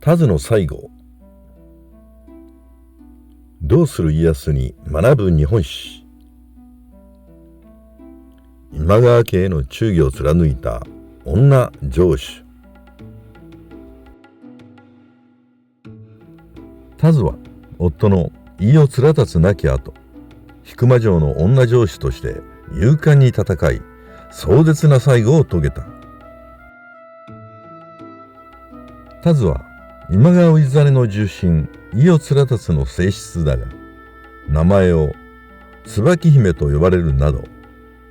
田津の西郷。どうする家康に学ぶ日本史。今川家への忠義を貫いた女城主。田津は夫の飯尾連達亡き後、引間城の女城主として勇敢に戦い、壮絶な最後を遂げた。田津は今川氏真の重臣飯尾連達の正室だが、名前を椿姫と呼ばれるなど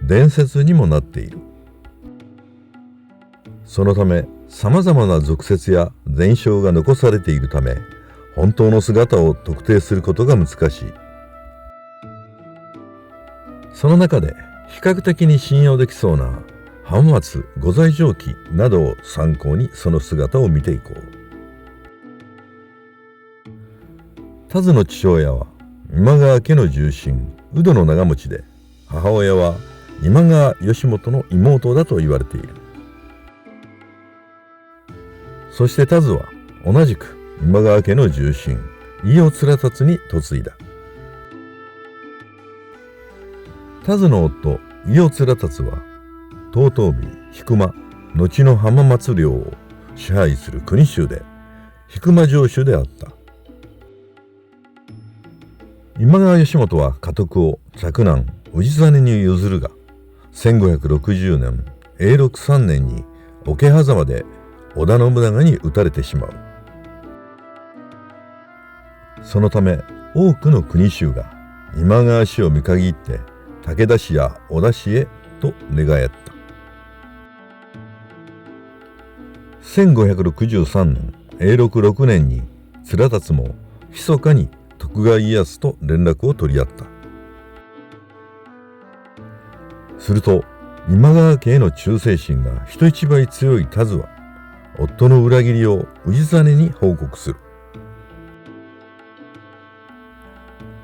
伝説にもなっている。そのためさまざまな俗説や伝承が残されているため、本当の姿を特定することが難しい。その中で比較的に信用できそうな浜松御在城記などを参考にその姿を見ていこう。田津の父親は今川家の重臣宇土の長持で、母親は今川義元の妹だと言われている。そして田津は同じく今川家の重臣飯尾連達に嫁いだ。田津の夫飯尾連達は遠江、引間、後の浜松領を支配する国衆で引間城主であった。今川義元は家督を嫡男氏真に譲るが、1560年永禄3年に桶狭間で織田信長に討たれてしまう。そのため多くの国衆が今川氏を見限って武田氏や織田氏へと寝返った。1563年永禄6年に連達も密かに徳川家康と連絡を取り合った。すると今川家への忠誠心が人一倍強い田津は夫の裏切りを氏真に報告する。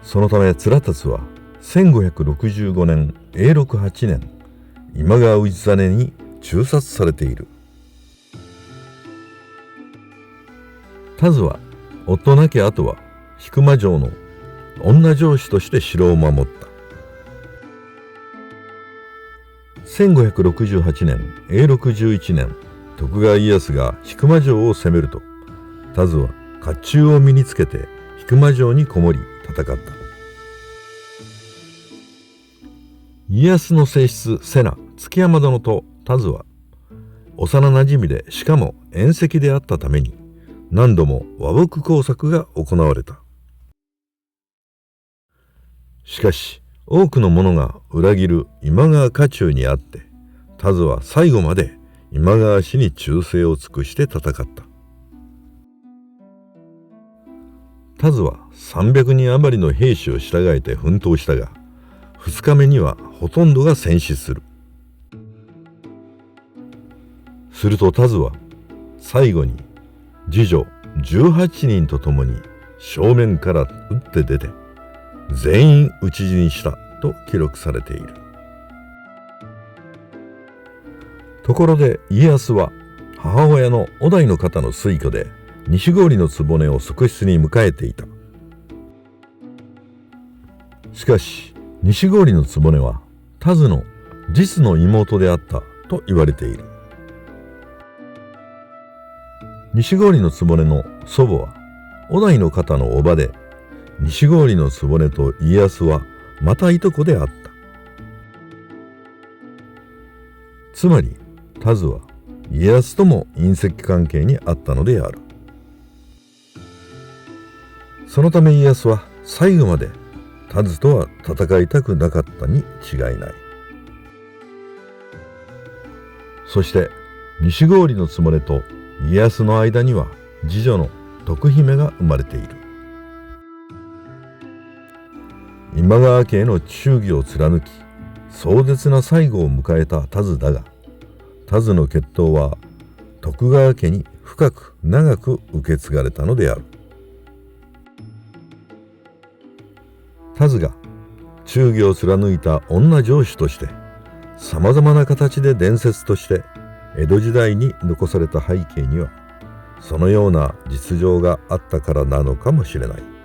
そのため連達は1565年永禄8年今川氏真に誅殺されている。田津は夫亡き後は引間城の女城主として城を守った。1568年永禄11年徳川家康が引間城を攻めると、田津は甲冑を身につけて引間城にこもり戦った。家康の正室瀬名築山殿と田津は幼なじみで、しかも縁戚であったために何度も和睦工作が行われた。しかし多くの者が裏切る今川家中にあって、田津は最後まで今川氏に忠誠を尽くして戦った。田津は300人余りの兵士を従えて奮闘したが、2日目にはほとんどが戦死する。すると田津は最後に次女18人と共に正面から撃って出て全員討ち死にしたと記録されている。ところで家康は母親の於大の方の推挙で西郡の局を側室に迎えていた。しかし西郡の局は田津の実の妹であったと言われている。西郡の局の祖母は於大の方の叔母で、西郡の局と家康はまたいとこであった。つまり田津は家康とも姻戚関係にあったのである。そのため家康は最後まで田津とは戦いたくなかったに違いない。そして西郡の局と家康の間には次女の徳姫が生まれている。今川家への忠義を貫き壮絶な最後を迎えた田津だが、田津の血統は徳川家に深く長く受け継がれたのである。田津が忠義を貫いた女城主としてさまざまな形で伝説として江戸時代に残された背景には、そのような実情があったからなのかもしれない。